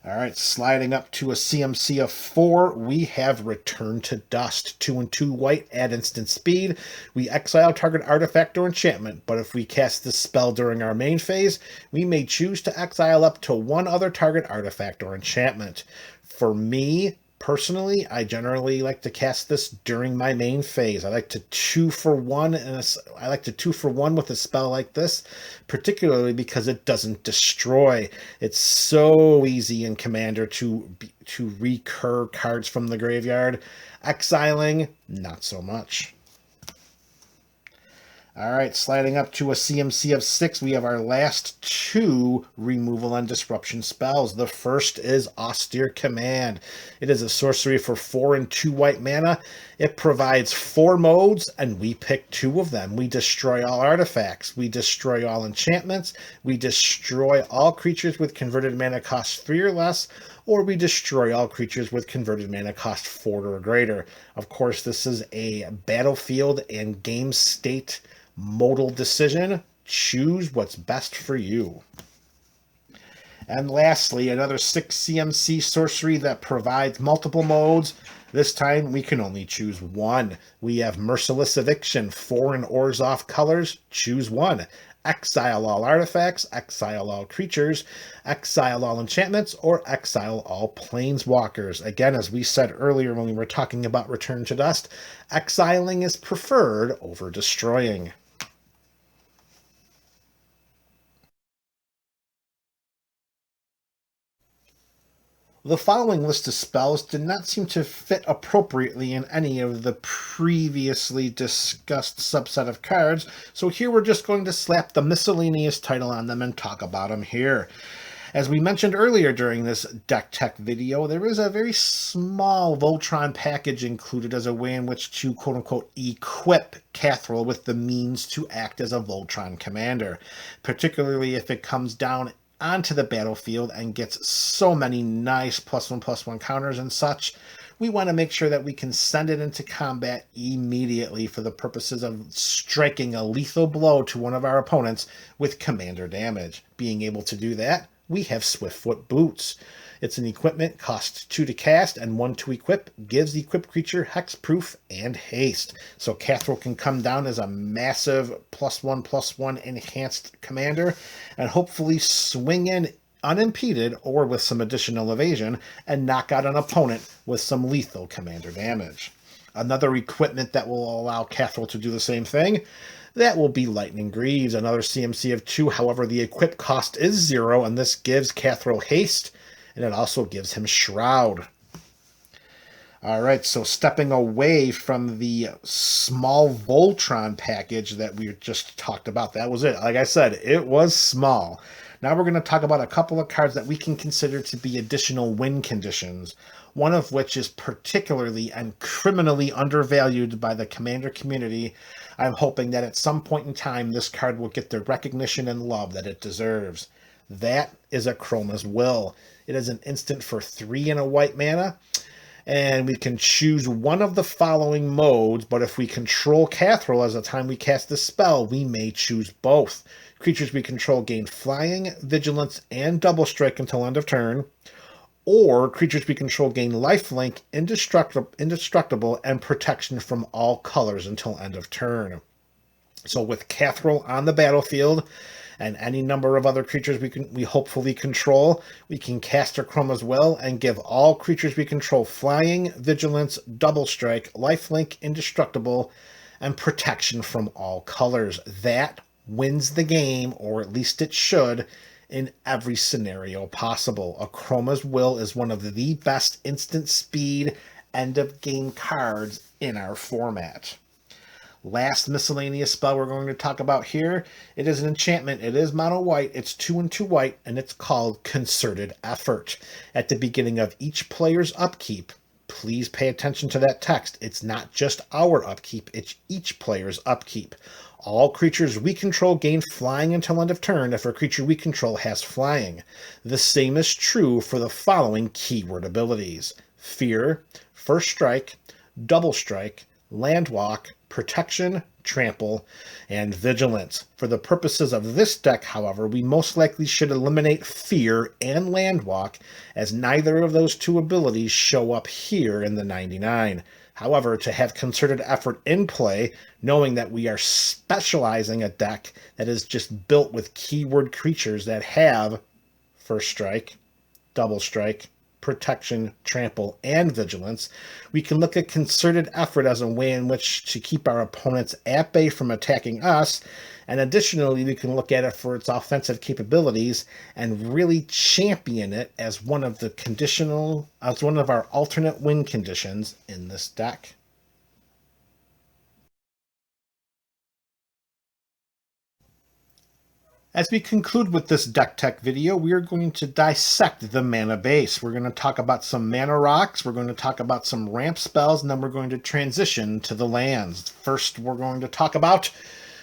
All right, sliding up to a CMC of 4, we have Return to Dust. 2 and 2 white at instant speed. We exile target artifact or enchantment, but if we cast this spell during our main phase, we may choose to exile up to 1 other target artifact or enchantment. For me, Personally, I generally like to cast this during my main phase. I like to 2-for-1, and I like to 2-for-1 with a spell like this, particularly because it doesn't destroy. It's so easy in Commander to recur cards from the graveyard. Exiling, not so much. All right, sliding up to a CMC of 6, we have our last 2 removal and disruption spells. The first is Austere Command. It is a sorcery for 4 and 2 white mana. It provides 4 modes, and we pick 2 of them. We destroy all artifacts. We destroy all enchantments. We destroy all creatures with converted mana cost 3 or less, or we destroy all creatures with converted mana cost 4 or greater. Of course, this is a battlefield and game state modal decision. Choose what's best for you. And lastly, another 6 CMC sorcery that provides multiple modes. This time we can only choose 1. We have Merciless Eviction, 4 and Orzhov colors. Choose 1. Exile all artifacts, exile all creatures, exile all enchantments, or exile all planeswalkers. Again, as we said earlier when we were talking about Return to Dust, exiling is preferred over destroying. The following list of spells did not seem to fit appropriately in any of the previously discussed subset of cards, so here we're just going to slap the Miscellaneous title on them and talk about them here. As we mentioned earlier during this deck tech video, there is a very small Voltron package included as a way in which to quote-unquote equip Kathril with the means to act as a Voltron commander, particularly if it comes down onto the battlefield and gets so many nice +1/+1 counters and such. We want to make sure that we can send it into combat immediately for the purposes of striking a lethal blow to one of our opponents with commander damage. Being able to do that, we have Swiftfoot Boots. It's an equipment, costs 2 to cast and 1 to equip, gives the equipped creature hexproof and haste. So Kathril can come down as a massive +1/+1 enhanced commander and hopefully swing in unimpeded or with some additional evasion and knock out an opponent with some lethal commander damage. Another equipment that will allow Kathril to do the same thing, that will be Lightning Greaves, another CMC of 2. However, the equip cost is 0, and this gives Kathril haste, and it also gives him Shroud. All right, so stepping away from the small Voltron package that we just talked about, that was it. Like I said, it was small. Now we're going to talk about a couple of cards that we can consider to be additional win conditions, one of which is particularly and criminally undervalued by the Commander community. I'm hoping that at some point in time, this card will get the recognition and love that it deserves. That is Akroma's Will. It is an instant for 3 and a white mana, and we can choose one of the following modes, but if we control Kathril as the time we cast the spell, we may choose both. Creatures we control gain Flying, Vigilance, and Double Strike until end of turn, or creatures we control gain Lifelink, Indestructible, and Protection from all colors until end of turn. So with Kathril on the battlefield, and any number of other creatures we hopefully control, we can cast Akroma's Will and give all creatures we control Flying, Vigilance, Double Strike, Lifelink, Indestructible, and Protection from all colors. That wins the game, or at least it should, in every scenario possible. Akroma's Will is one of the best instant speed end-of-game cards in our format. Last Miscellaneous spell we're going to talk about here, it is an enchantment. It is mono white, it's 2 and 2 white, and it's called Concerted Effort. At the beginning of each player's upkeep, please pay attention to that text. It's not just our upkeep, it's each player's upkeep. All creatures we control gain Flying until end of turn if a creature we control has Flying. The same is true for the following keyword abilities: Fear, First Strike, Double Strike, Landwalk, Protection, Trample, and Vigilance. For the purposes of this deck, however, we most likely should eliminate Fear and Landwalk, as neither of those 2 abilities show up here in the 99. However, to have Concerted Effort in play, knowing that we are specializing a deck that is just built with keyword creatures that have First Strike, Double Strike, protection, trample, and vigilance. We can look at concerted effort as a way in which to keep our opponents at bay from attacking us. And additionally, we can look at it for its offensive capabilities and really champion it as one of our alternate win conditions in this deck. As we conclude with this deck tech video, we are going to dissect the mana base. We're going to talk about some mana rocks, we're going to talk about some ramp spells, and then we're going to transition to the lands. First, we're going to talk about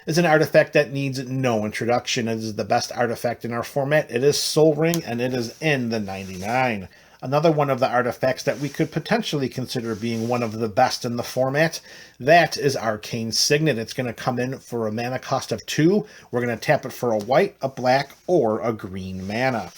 is an artifact that needs no introduction. It is the best artifact in our format. It is Sol Ring, and it is in the 99. Another one of the artifacts that we could potentially consider being one of the best in the format, that is Arcane Signet. It's going to come in for a mana cost of 2. We're going to tap it for a white, a black, or a green mana.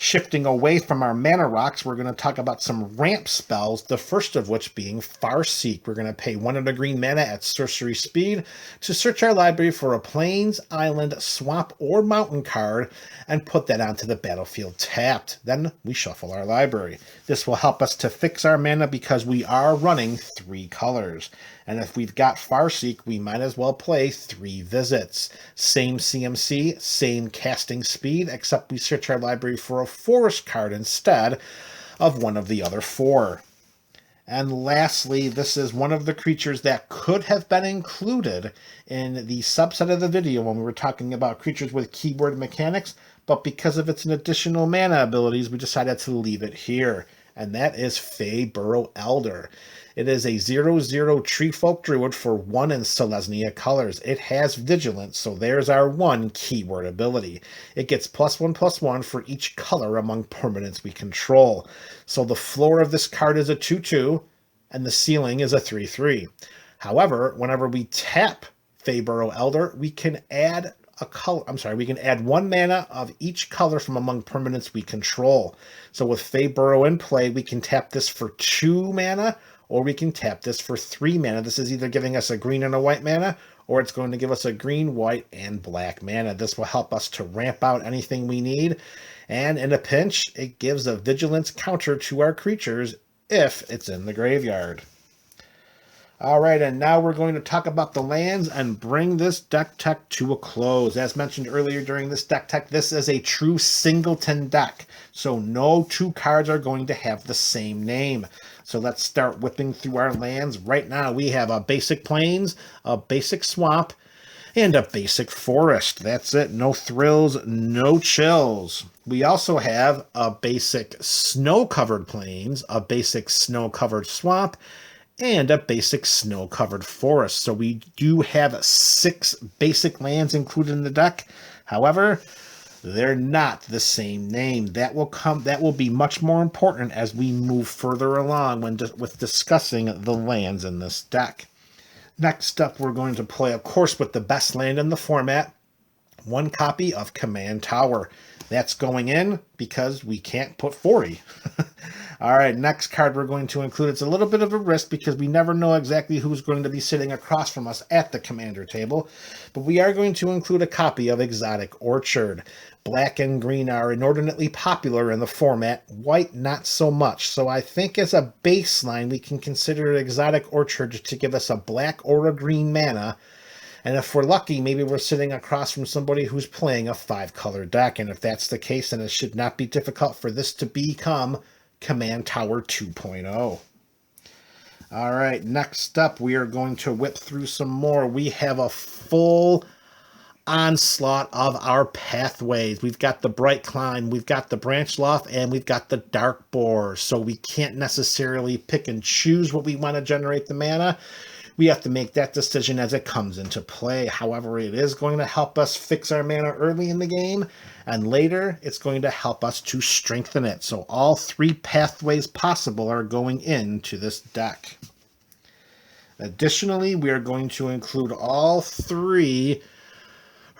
Shifting away from our mana rocks, we're going to talk about some ramp spells, the first of which being Farseek. We're going to pay 1 of the green mana at sorcery speed to search our library for a plains, island, swamp, or mountain card and put that onto the battlefield tapped. Then we shuffle our library. This will help us to fix our mana because we are running 3 colors. And if we've got Farseek, we might as well play 3 visits. Same CMC, same casting speed, except we search our library for a forest card instead of one of the other 4. And lastly, this is one of the creatures that could have been included in the subset of the video when we were talking about creatures with keyword mechanics, but because of its additional mana abilities, we decided to leave it here. And that is Feyburrow Elder. It is a 0/0 Tree Folk Druid for 1 in Selesnya colors. It has Vigilance, so there's our 1 keyword ability. It gets +1/+1 for each color among permanents we control. So the floor of this card is a 2/2, and the ceiling is a 3/3. However, whenever we tap Feyburrow Elder, we can add we can add 1 mana of each color from among permanents we control. So with Feyburrow in play, we can tap this for 2 mana, or we can tap this for 3 mana. This is either giving us a green and a white mana, or it's going to give us a green, white, and black mana. This will help us to ramp out anything we need, and in a pinch, it gives a vigilance counter to our creatures if it's in the graveyard. All right, and now we're going to talk about the lands and bring this deck tech to a close. As mentioned earlier during this deck tech, this is a true singleton deck, so no 2 cards are going to have the same name. So let's start whipping through our lands. Right now we have a basic plains, a basic swamp, and a basic forest. That's it. No thrills, no chills. We also have a basic snow-covered plains, a basic snow-covered swamp, and a basic snow-covered forest. So we do have 6 basic lands included in the deck. However, they're not the same name. That will be much more important as we move further along with discussing the lands in this deck. Next up, we're going to play, of course, with the best land in the format, 1 copy of Command Tower. That's going in because we can't put 40. All right, next card we're going to include. It's a little bit of a risk because we never know exactly who's going to be sitting across from us at the commander table, but we are going to include a copy of Exotic Orchard. Black and green are inordinately popular in the format, white not so much, so I think as a baseline we can consider Exotic Orchard to give us a black or a green mana. And if we're lucky, maybe we're sitting across from somebody who's playing a 5-color deck. And if that's the case, then it should not be difficult for this to become Command Tower 2.0. All right, next up, we are going to whip through some more. We have a full onslaught of our pathways. We've got the Bright Climb, we've got the Branch Loft, and we've got the Dark Boar. So we can't necessarily pick and choose what we want to generate the mana. We have to make that decision as it comes into play. However, it is going to help us fix our mana early in the game, and later it's going to help us to strengthen it. So all 3 pathways possible are going into this deck. Additionally, we are going to include all 3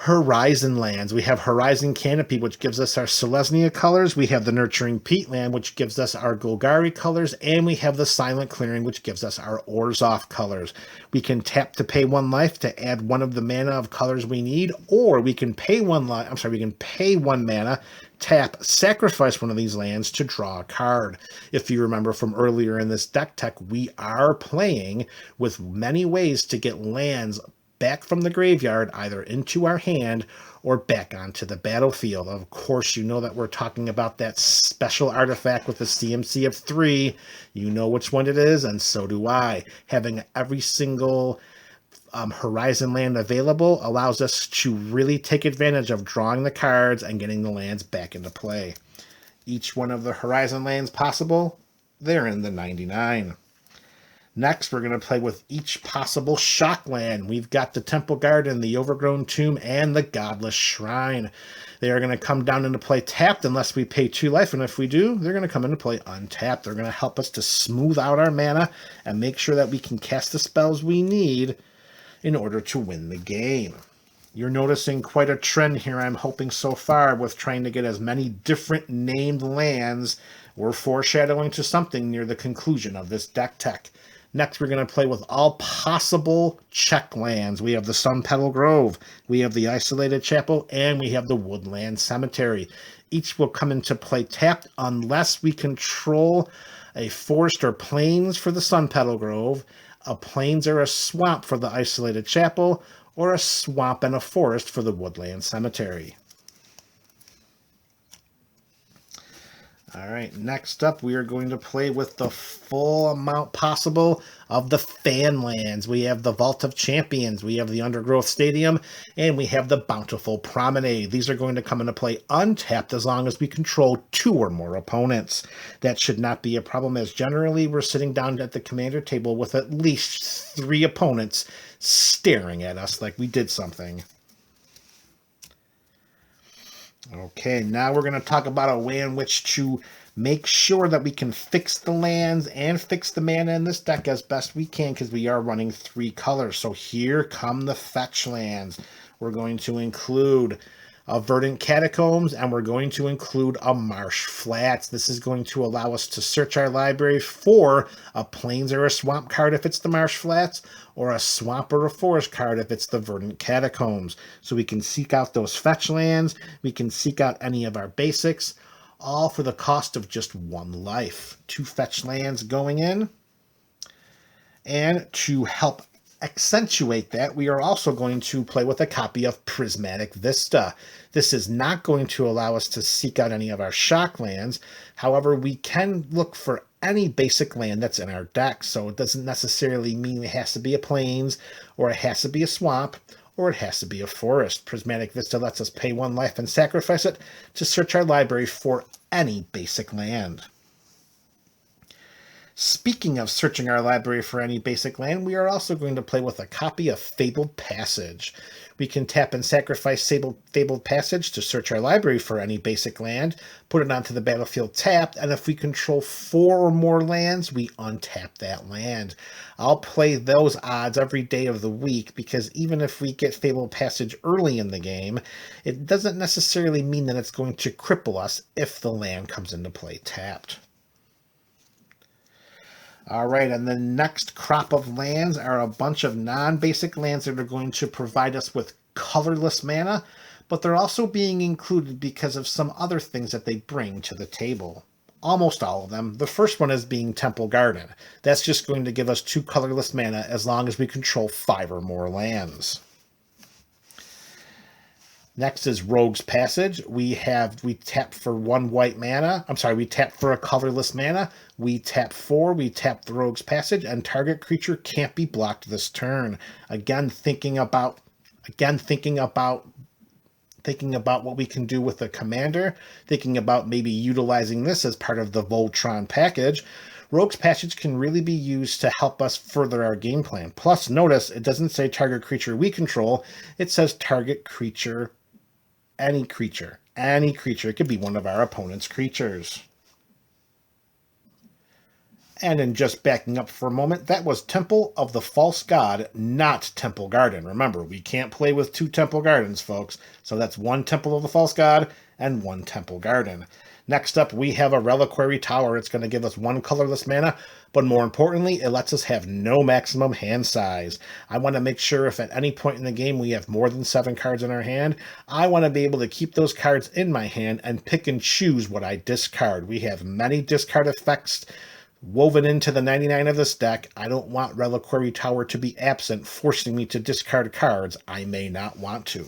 Horizon lands. We have Horizon Canopy, which gives us our Selesnya colors. We have the Nurturing Peatland, which gives us our Golgari colors. And we have the Silent Clearing, which gives us our Orzhov colors. We can tap to pay 1 life to add 1 of the mana of colors we need, or we can pay 1 mana, tap, sacrifice 1 of these lands to draw a card. If you remember from earlier in this deck tech, we are playing with many ways to get lands back from the graveyard, either into our hand or back onto the battlefield. Of course, you know that we're talking about that special artifact with the CMC of 3. You know which one it is, and so do I. Having every single Horizon land available allows us to really take advantage of drawing the cards and getting the lands back into play. Each one of the Horizon lands possible, they're in the 99. Next, we're going to play with each possible shock land. We've got the Temple Garden, the Overgrown Tomb, and the Godless Shrine. They are going to come down into play tapped unless we pay 2 life, and if we do, they're going to come into play untapped. They're going to help us to smooth out our mana and make sure that we can cast the spells we need in order to win the game. You're noticing quite a trend here, I'm hoping, so far, with trying to get as many different named lands. We're foreshadowing to something near the conclusion of this deck tech. Next, we're going to play with all possible check lands. We have the Sun Petal Grove, we have the Isolated Chapel, and we have the Woodland Cemetery. Each will come into play tapped unless we control a forest or plains for the Sun Petal Grove, a plains or a swamp for the Isolated Chapel, or a swamp and a forest for the Woodland Cemetery. All right, next up, we are going to play with the full amount possible of the fan lands. We have the Vault of Champions, we have the Undergrowth Stadium, and we have the Bountiful Promenade. These are going to come into play untapped as long as we control 2 or more opponents. That should not be a problem, as generally we're sitting down at the commander table with at least 3 opponents staring at us like we did something. Okay, now we're going to talk about a way in which to make sure that we can fix the lands and fix the mana in this deck as best we can, because we are running 3 colors. So here come the fetch lands. We're going to include a Verdant Catacombs, and we're going to include a Marsh Flats. This is going to allow us to search our library for a Plains or a Swamp card if it's the Marsh Flats, or a Swamp or a Forest card if it's the Verdant Catacombs. So we can seek out those fetch lands, we can seek out any of our basics, all for the cost of just 1 life. 2 fetch lands going in. And to help accentuate that, we are also going to play with a copy of Prismatic Vista. This is not going to allow us to seek out any of our shock lands. However, we can look for any basic land that's in our deck, so it doesn't necessarily mean it has to be a plains, or it has to be a swamp, or it has to be a forest. Prismatic Vista lets us pay 1 life and sacrifice it to search our library for any basic land. Speaking of searching our library for any basic land, we are also going to play with a copy of Fabled Passage. We can tap and sacrifice Fabled Passage to search our library for any basic land, put it onto the battlefield tapped, and if we control 4 or more lands, we untap that land. I'll play those odds every day of the week, because even if we get Fabled Passage early in the game, it doesn't necessarily mean that it's going to cripple us if the land comes into play tapped. All right, and the next crop of lands are a bunch of non-basic lands that are going to provide us with colorless mana, but they're also being included because of some other things that they bring to the table. Almost all of them. The first one is being Temple Garden. That's just going to give us 2 colorless mana as long as we control 5 or more lands. Next is Rogue's Passage. We tap for 1 white mana. We tap for a colorless mana. We tap 4, we tap the Rogue's Passage, and target creature can't be blocked this turn. Again, thinking about what we can do with the commander, thinking about maybe utilizing this as part of the Voltron package. Rogue's Passage can really be used to help us further our game plan. Plus, notice it doesn't say target creature we control, it says target creature. Any creature. It could be one of our opponent's creatures. And in just backing up for a moment, that was Temple of the False God, not Temple Garden. Remember, we can't play with 2 Temple Gardens, folks. So that's 1 Temple of the False God and 1 Temple Garden. Next up, we have a Reliquary Tower. It's going to give us 1 colorless mana, but more importantly, it lets us have no maximum hand size. I want to make sure if at any point in the game we have more than 7 cards in our hand, I want to be able to keep those cards in my hand and pick and choose what I discard. We have many discard effects woven into the 99 of this deck. I don't want Reliquary Tower to be absent, forcing me to discard cards I may not want to.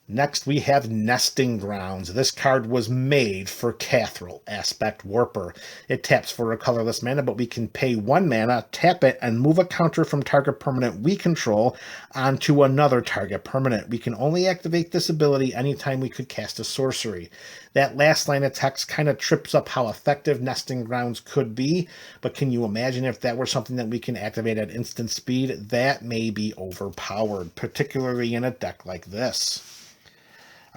Next, we have Nesting Grounds. This card was made for Kathril, Aspect Warper. It taps for a colorless mana, but we can pay 1 mana, tap it, and move a counter from target permanent we control onto another target permanent. We can only activate this ability anytime we could cast a sorcery. That last line of text kind of trips up how effective Nesting Grounds could be, but can you imagine if that were something that we can activate at instant speed? That may be overpowered, particularly in a deck like this.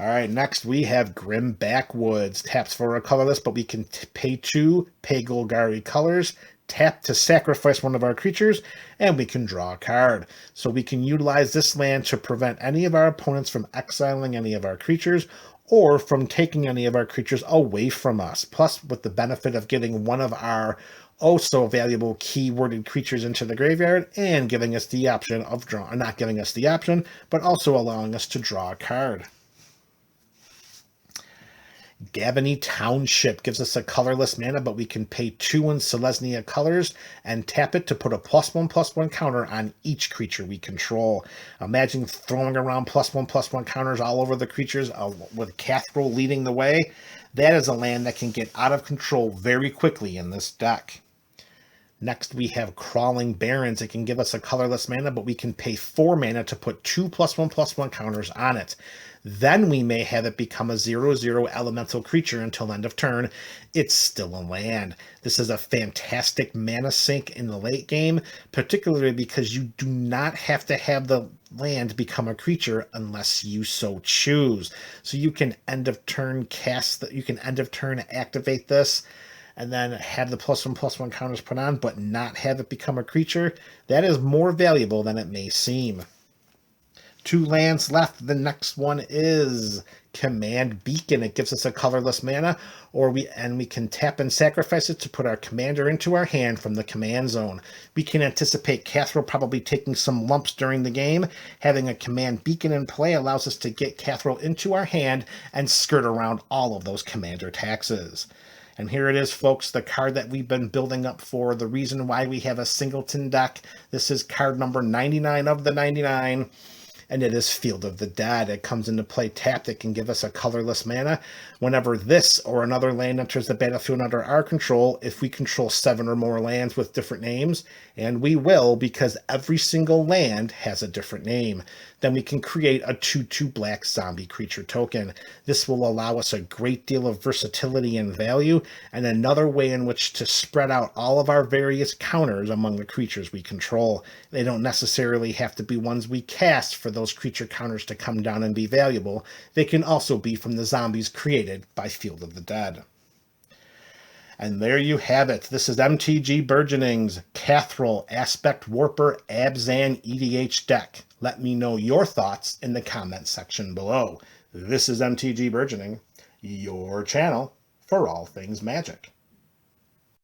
All right, next we have Grim Backwoods. Taps for a colorless, but we can pay 2, pay Golgari colors, tap to sacrifice one of our creatures, and we can draw a card. So we can utilize this land to prevent any of our opponents from exiling any of our creatures or from taking any of our creatures away from us. Plus, with the benefit of getting one of our so valuable keyworded creatures into the graveyard and giving us the option of not giving us the option, but also allowing us to draw a card. Gavany Township gives us a colorless mana, but we can pay 2 in Selesnya colors and tap it to put a +1/+1 counter on each creature we control. Imagine throwing around +1/+1 counters all over the creatures with Kathril leading the way. That is a land that can get out of control very quickly in this deck. Next, we have Crawling Barrens. It can give us a colorless mana, but we can pay 4 mana to put 2 +1/+1 counters on it. Then we may have it become a 0/0 elemental creature until end of turn. It's still a land. This is a fantastic mana sink in the late game, particularly because you do not have to have the land become a creature unless you so choose. So you can end of turn activate this, and then have the +1/+1 counters put on, but not have it become a creature. That is more valuable than it may seem. 2 lands left. The next one is Command Beacon. It gives us a colorless mana, we can tap and sacrifice it to put our commander into our hand from the command zone. We can anticipate Kathril probably taking some lumps during the game. Having a Command Beacon in play allows us to get Kathril into our hand and skirt around all of those commander taxes. And here it is, folks, the card that we've been building up for, the reason why we have a singleton deck. This is card number 99 of the 99. And it is Field of the Dead. It comes into play tapped. It can give us a colorless mana. Whenever this or another land enters the battlefield under our control, if we control 7 or more lands with different names, and we will because every single land has a different name, then we can create a 2/2 black zombie creature token. This will allow us a great deal of versatility and value, and another way in which to spread out all of our various counters among the creatures we control. They don't necessarily have to be ones we cast for those creature counters to come down and be valuable. They can also be from the zombies created by Field of the Dead. And there you have it. This is MTG Burgeoning's Kathril Aspect Warper Abzan EDH deck. Let me know your thoughts in the comments section below. This is MTG Burgeoning, your channel for all things magic.